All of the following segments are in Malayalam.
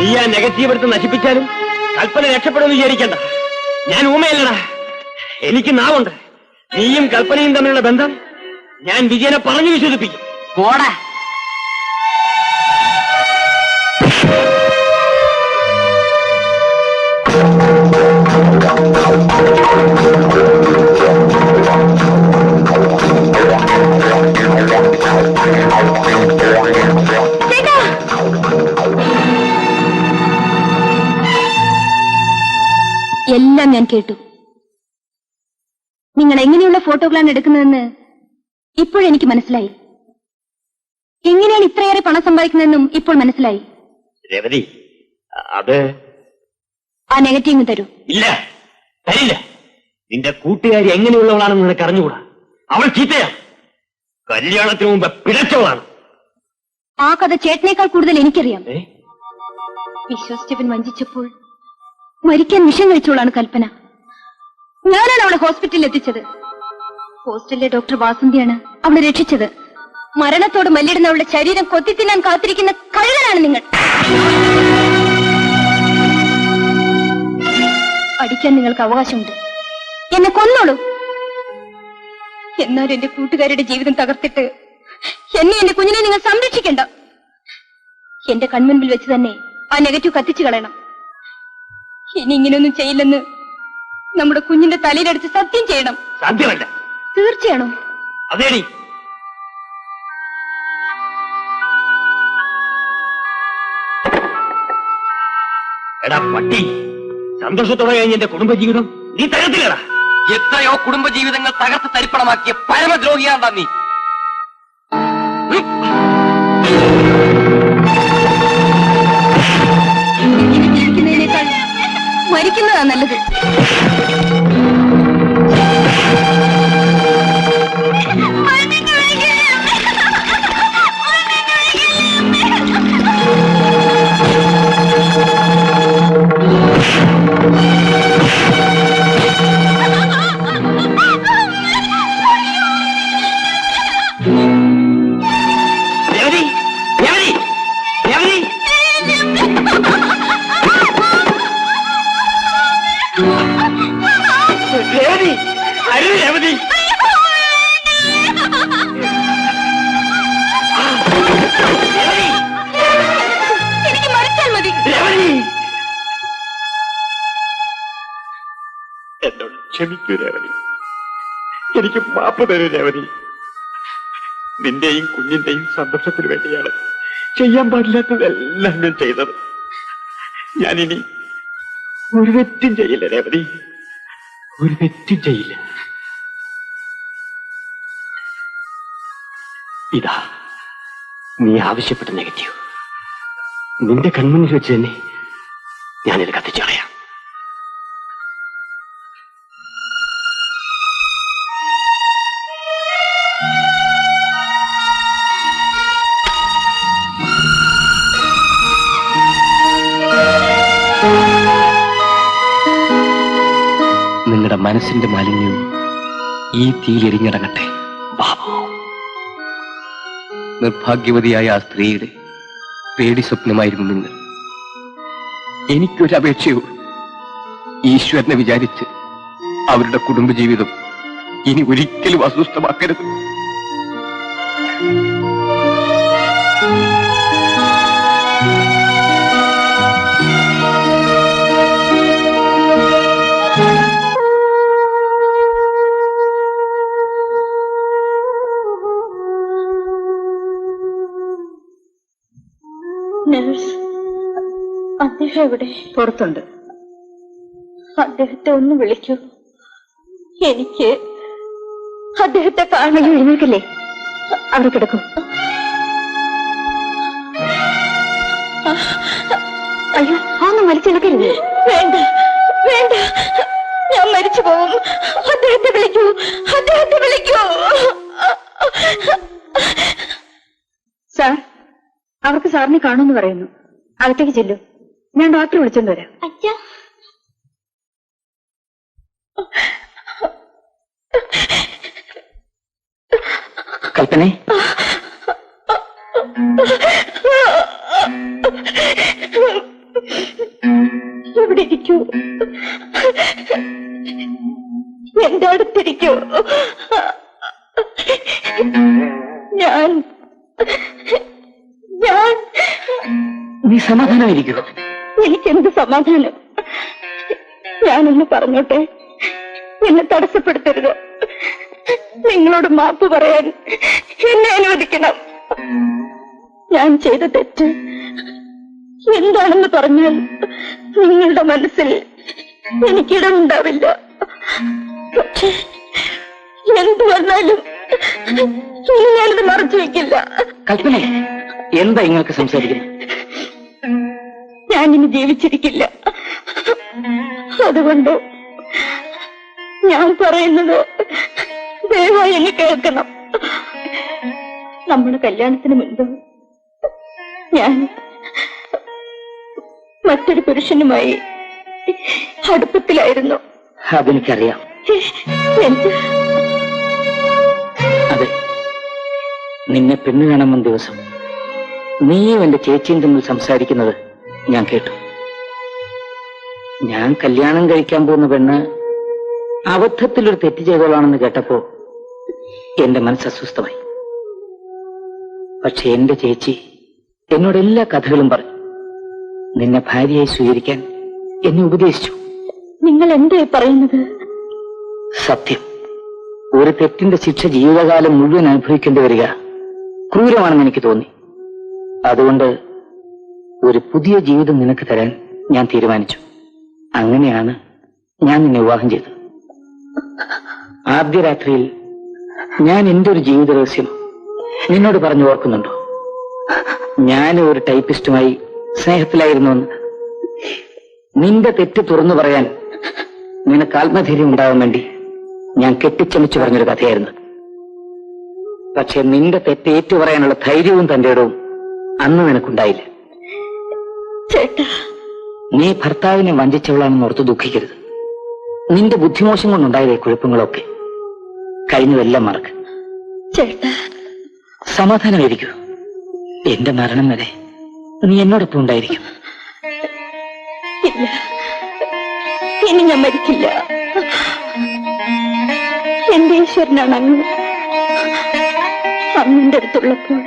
നീ ആ നെഗറ്റീവ് എടുത്ത് നശിപ്പിച്ചാലും കൽപ്പന രക്ഷപ്പെടുമെന്ന് വിചാരിക്കണ്ട. ഞാൻ ഊമയല്ലടാ, എനിക്ക് നാവുണ്ട്. നീയും കൽപ്പനയും തമ്മിലുള്ള ബന്ധം ഞാൻ വിജയനെ പറഞ്ഞു വിശ്വസിപ്പിക്കും. പോടാ. എല്ലാം ഞാൻ കേട്ടു. നിങ്ങൾ എങ്ങനെയുള്ള ഫോട്ടോകളാണ് എടുക്കുന്നതെന്ന് ഇപ്പോഴെനിക്ക് മനസ്സിലായി. എങ്ങനെയാണ് ഇത്രയേറെ പണം സമ്പാദിക്കുന്നതെന്നും ഇപ്പോൾ മനസ്സിലായി. രവതി, അത് ആ നെഗറ്റീവ് തരൂ. ഇല്ല, തരില്ല. നിന്റെ കൂട്ടുകാരി എങ്ങനെയുള്ളവളാണെന്ന് നിനക്ക് അറിഞ്ഞുകൂടാ. അവൾ ചീത്തയാണ്, കല്യാണത്തിന് മുമ്പ് പിഴച്ചവളാണ്. ആ കഥ ചേട്ടനേക്കാൾ കൂടുതൽ എനിക്കറിയാം. വിശ്വസിച്ചവൻ വഞ്ചിച്ചപ്പോൾ മരിക്കാൻ വിഷം കഴിച്ചോളാണ് കൽപ്പന. ഞാനാണ് അവളെ ഹോസ്പിറ്റലിൽ എത്തിച്ചത്. ഹോസ്റ്റലിലെ ഡോക്ടർ വാസന്തിയാണ് അവളെ രക്ഷിച്ചത്. മരണത്തോട് മല്ലിടുന്ന അവളുടെ ശരീരം കൊത്തിത്തിന്നാൻ കാത്തിരിക്കുന്ന കഴുകനാണ് നിങ്ങൾ. അടിക്കാൻ നിങ്ങൾക്ക് അവകാശമുണ്ട്. എന്നെ കൊന്നോളൂ. എന്നാലും എന്റെ കൂട്ടുകാരുടെ ജീവിതം തകർത്തിട്ട് എന്നെ എന്റെ കുഞ്ഞിനെ നിങ്ങൾ സംരക്ഷിക്കണ്ട. എന്റെ കൺമുൻപിൽ വെച്ച് തന്നെ ആ നെഗറ്റീവ് കത്തിച്ചു കളയണം. ഇനി ഇങ്ങനെയൊന്നും ചെയ്യില്ലെന്ന് നമ്മുടെ കുഞ്ഞിന്റെ തലയിലടിച്ച് സത്യം ചെയ്യണം. സാധ്യമല്ല. തീർച്ചയാണോ? അതേടി. എടാ പട്ടി, സന്തോഷത്തോടെ കഴിഞ്ഞ എന്റെ കുടുംബജീവിതം നീ തകർത്തില്ലടാ. എത്രയോ കുടുംബജീവിതങ്ങൾ തകർത്ത് തരിപ്പണമാക്കിയ പരമദ്രോഹിയാണ്ടാ നീ. ജീവിക്കുന്നതിനേക്കാൾ മരിക്കുന്നതാ നല്ലത്. എന്നോട് ക്ഷമിക്കൂ രേവതി, എനിക്ക് മാപ്പ് തരൂ രേവതി. നിന്റെയും കുഞ്ഞിന്റെയും സന്തോഷത്തിന് വേണ്ടിയാണ് ചെയ്യാൻ പാടില്ലാത്തതെല്ലാം ഞാൻ ചെയ്തത്. ഞാനിനി ഒരു തെറ്റും ചെയ്യില്ല രേവതി, ഒരു തെറ്റും ചെയ്യില്ല. ഇതാ നീ ആവശ്യപ്പെട്ട നെഗറ്റീവ്. നിന്റെ കൺമുന്നിൽ വെച്ച് തന്നെ ഞാനിത് കത്തിച്ചു കളയാം. നിങ്ങളുടെ മനസ്സിന്റെ മാലിന്യവും ഈ തീയിലെരിഞ്ഞടങ്ങട്ടെ ബാബു. നിർഭാഗ്യവതിയായ ആ സ്ത്രീയുടെ പേടി സ്വപ്നമായിരുന്നു നിങ്ങൾ. എനിക്കൊരപേക്ഷയോ, ഈശ്വരനെ വിചാരിച്ച് അവരുടെ കുടുംബജീവിതം ഇനി ഒരിക്കലും അസ്വസ്ഥമാക്കരുത്. അദ്ദേഹം എവിടെ? പുറത്തുണ്ട്. അദ്ദേഹത്തെ ഒന്ന് വിളിക്കൂ. എനിക്ക് അദ്ദേഹത്തെ കാണാൻ. എഴുന്നേക്കല്ലേ, അവിടെ കിടക്കൂ. അയ്യോ, ഒന്നും വലിച്ചെടുക്കരുത്. വേണ്ട വേണ്ട, ഞാൻ മരിച്ചു പോകും. അദ്ദേഹത്തെ വിളിക്കൂ, അദ്ദേഹത്തെ വിളിക്കൂ. സാർ, അവർക്ക് സാറിനെ കാണുമെന്ന് പറയുന്നു. അകത്തേക്ക് ചെല്ലൂ, ഞാൻ ഡോക്ടറെ വിളിച്ചോണ്ട് വരാം. അച്ഛാ, കൽപ്പനെ, ഇവിടെ ഇരിക്കൂ, എന്റെ അടുത്തിരിക്കൂ. ഞാൻ ഞാൻ നീ സമാധാനമായിരിക്കൂ. എനിക്കെന്ത് സമാധാനം? ഞാനൊന്ന് പറഞ്ഞോട്ടെ, എന്നെ തടസ്സപ്പെടുത്തരുത്. നിങ്ങളോട് മാപ്പ് പറയാൻ എന്നെ അനുവദിക്കണം. ഞാൻ ചെയ്ത തെറ്റ് എന്താണെന്ന് പറഞ്ഞാൽ നിങ്ങളുടെ മനസ്സിൽ എനിക്കിടമുണ്ടാവില്ല. പക്ഷേ എന്തു വന്നാലും ഇനി ഞാനിത് മറച്ചു വെക്കില്ല. കൽപ്പന, എന്താ ഇങ്ങൾക്ക് സംസാരിക്കുന്നത്? ഞാനിനി ജീവിച്ചിരിക്കില്ല. അതുകൊണ്ട് ഞാൻ പറയുന്നത് ദയവായി എന്നെ കേൾക്കണം. നമ്മുടെ കല്യാണത്തിന് മുൻപ് ഞാൻ മറ്റൊരു പുരുഷനുമായി അടുപ്പത്തിലായിരുന്നു. അതെനിക്കറിയാം. എന്ത്? അതെ, നിന്നെ പെണ്ണ് കാണുന്ന ദിവസം നീയും എന്റെ ചേച്ചിയും തമ്മിൽ സംസാരിക്കുന്നത് ഞാൻ കേട്ടു. ഞാൻ കല്യാണം കഴിക്കാൻ പോകുന്ന പെണ്ണ് അബദ്ധത്തിലൊരു തെറ്റ് ചെയ്തോളാണെന്ന് കേട്ടപ്പോ എന്റെ മനസ്സ് അസ്വസ്ഥമായി. പക്ഷെ എന്റെ ചേച്ചി എന്നോട് എല്ലാ കഥകളും പറഞ്ഞു. നിന്നെ ഭാര്യയായി സ്വീകരിക്കാൻ എന്നെ ഉപദേശിച്ചു. നിങ്ങൾ എന്തേ പറയുന്നത്? സത്യം, ഒരു തെറ്റിന്റെ ശിക്ഷ ജീവിതകാലം മുഴുവൻ അനുഭവിക്കേണ്ടി വരിക ക്രൂരമാണെന്ന് എനിക്ക് തോന്നി. അതുകൊണ്ട് ഒരു പുതിയ ജീവിതം നിനക്ക് തരാൻ ഞാൻ തീരുമാനിച്ചു. അങ്ങനെയാണ് ഞാൻ നിന്നെ വിവാഹം ചെയ്തത്. ആദ്യ രാത്രിയിൽ ഞാൻ എന്റെ ഒരു ജീവിത രഹസ്യം നിന്നോട് പറഞ്ഞു ഓർക്കുന്നുണ്ടോ? ഞാൻ ഒരു ടൈപ്പിസ്റ്റുമായി സ്നേഹത്തിലായിരുന്നുവെന്ന്. നിന്റെ തെറ്റ് തുറന്നു പറയാൻ നിനക്ക് ആത്മധൈര്യം ഉണ്ടാവാൻ വേണ്ടി ഞാൻ കെട്ടിച്ചമച്ചു പറഞ്ഞൊരു കഥയായിരുന്നു. പക്ഷെ നിന്റെ തെറ്റ് ഏറ്റു പറയാനുള്ള ധൈര്യവും തന്റെ ഇടവും അന്ന് നിനക്കുണ്ടായില്ല. ചേട്ടാ, നീ ഭർത്താവിനെ വഞ്ചിച്ചവളാണെന്ന് ഓർത്ത് ദുഃഖിക്കരുത്. നിന്റെ ബുദ്ധിമോശം കൊണ്ടുണ്ടായതേ കുഴപ്പങ്ങളൊക്കെ. കഴിഞ്ഞതെല്ലാം മറക്ക്. ചേട്ടാ, സമാധാനമായിരിക്കൂ. എന്റെ മരണം വരെ നീ എന്നോടൊപ്പം ഉണ്ടായിരിക്കും. ഇല്ല, ഇനി ഞാൻ മരിക്കില്ല. എന്റെ ഈശ്വരനാണ് അങ്ങ്. അങ്ങിന്റെ അടുത്തുള്ളപ്പോൾ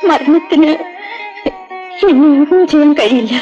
മരണത്തിന് ഇനി ഒന്നും ചെയ്യാൻ കഴിയില്ല.